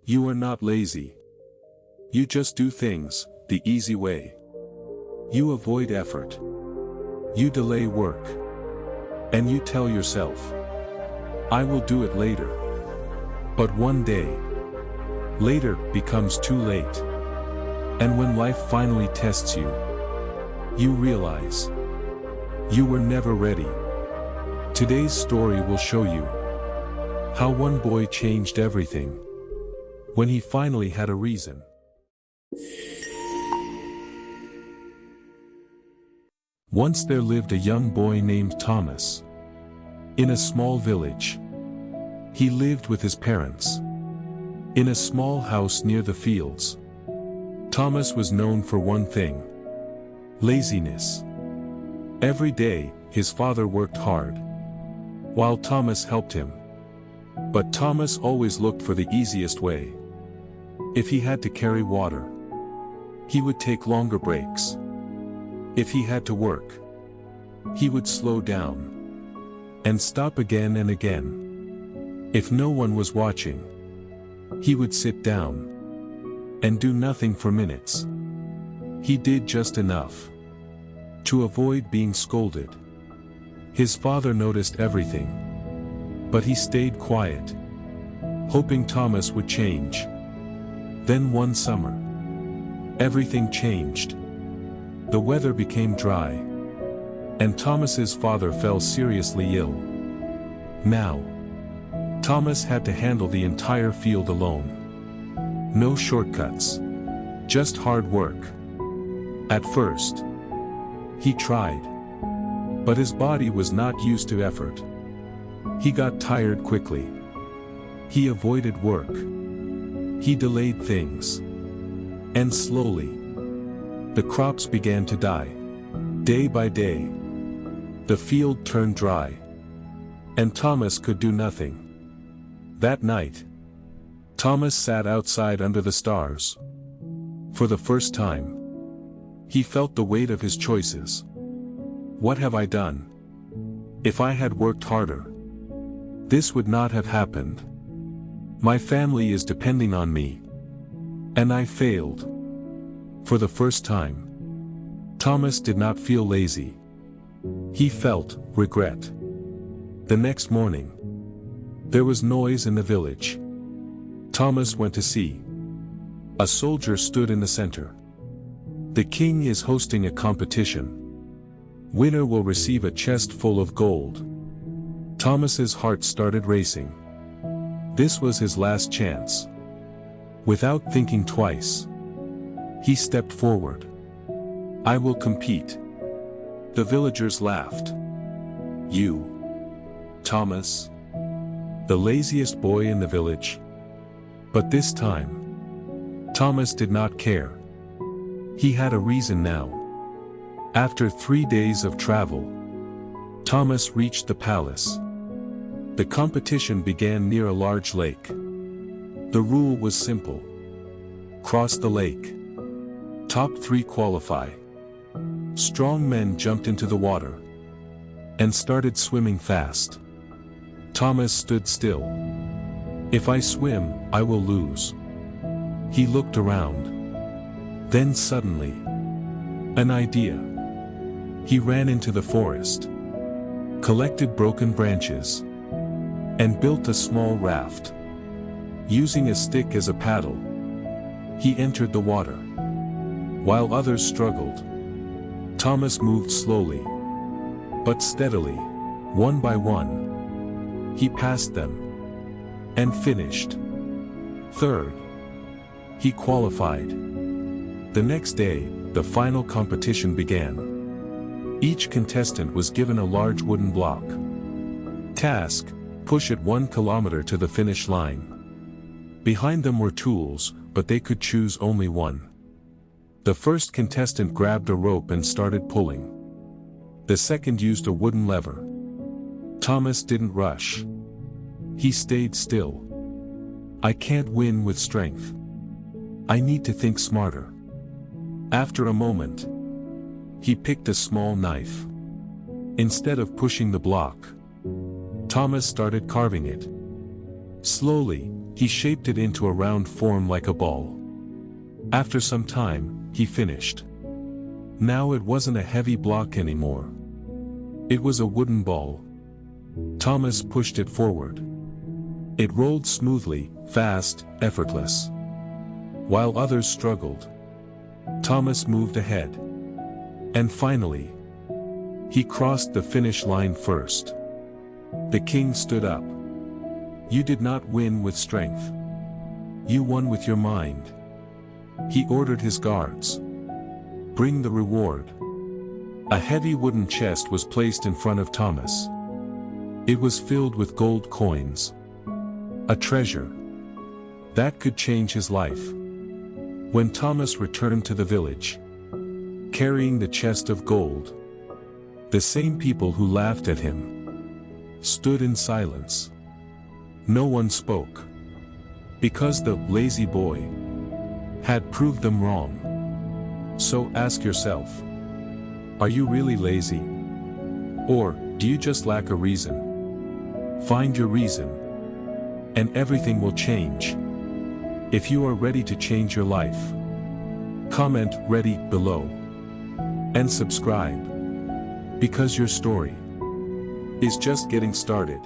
You are not lazy. You just do things the easy way. You avoid effort. You delay work. And you tell yourself, I will do it later. But one day, later becomes too late. And when life finally tests you, you realize you were never ready. Today's story will show you how one boy changed everything when he finally had a reason. Once there lived a young boy named Thomas. In a small village. He lived with his parents. In a small house near the fields. Thomas was known for one thing: laziness. Every day, his father worked hard, while Thomas helped him. But Thomas always looked for the easiest way. If he had to carry water, he would take longer breaks. If he had to work, he would slow down and stop again and again. If no one was watching, he would sit down and do nothing for minutes. He did just enough to avoid being scolded. His father noticed everything, but he stayed quiet, hoping Thomas would change. Then one summer, everything changed. The weather became dry, and Thomas's father fell seriously ill. Now, Thomas had to handle the entire field alone. No shortcuts, just hard work. At first, he tried, but his body was not used to effort. He got tired quickly. He avoided work. He delayed things. And slowly, the crops began to die. Day by day, the field turned dry, and Thomas could do nothing. That night, Thomas sat outside under the stars. For the first time, he felt the weight of his choices. What have I done? If I had worked harder, this would not have happened. My family is depending on me. And I failed. For the first time, Thomas did not feel lazy. He felt regret. The next morning, there was noise in the village. Thomas went to see. A soldier stood in the center. The king is hosting a competition. Winner will receive a chest full of gold. Thomas's heart started racing. This was his last chance. Without thinking twice, he stepped forward. I will compete. The villagers laughed. You, Thomas, the laziest boy in the village. But this time, Thomas did not care. He had a reason now. After 3 days of travel, Thomas reached the palace. The competition began near a large lake. The rule was simple. Cross the lake. Top 3 qualify. Strong men jumped into the water and started swimming fast. Thomas stood still. If I swim, I will lose. He looked around. Then suddenly, an idea. He ran into the forest, collected broken branches, and built a small raft. Using a stick as a paddle, he entered the water. While others struggled, Thomas moved slowly, but steadily, one by one. He passed them, and finished third. He qualified. The next day, the final competition began. Each contestant was given a large wooden block. Task: push it 1 kilometer to the finish line. Behind them were tools, but they could choose only one. The first contestant grabbed a rope and started pulling. The second used a wooden lever. Thomas didn't rush. He stayed still. I can't win with strength. I need to think smarter. After a moment, he picked a small knife. Instead of pushing the block, Thomas started carving it. Slowly, He shaped it into a round form like a ball. After some time, he finished. Now it wasn't a heavy block anymore. It was a wooden ball. Thomas pushed it forward. It rolled smoothly, fast, effortless. While others struggled, Thomas moved ahead. And finally, he crossed the finish line first. The king stood up. You did not win with strength. You won with your mind. He ordered his guards. Bring the reward. A heavy wooden chest was placed in front of Thomas. It was filled with gold coins. A treasure that could change his life. When Thomas returned to the village, carrying the chest of gold, the same people who laughed at him stood in silence. No one spoke, because the lazy boy had proved them wrong. So ask yourself, are you really lazy? Or do you just lack a reason? Find your reason, and everything will change. If you are ready to change your life, comment "ready" below. And subscribe, because your story is just getting started.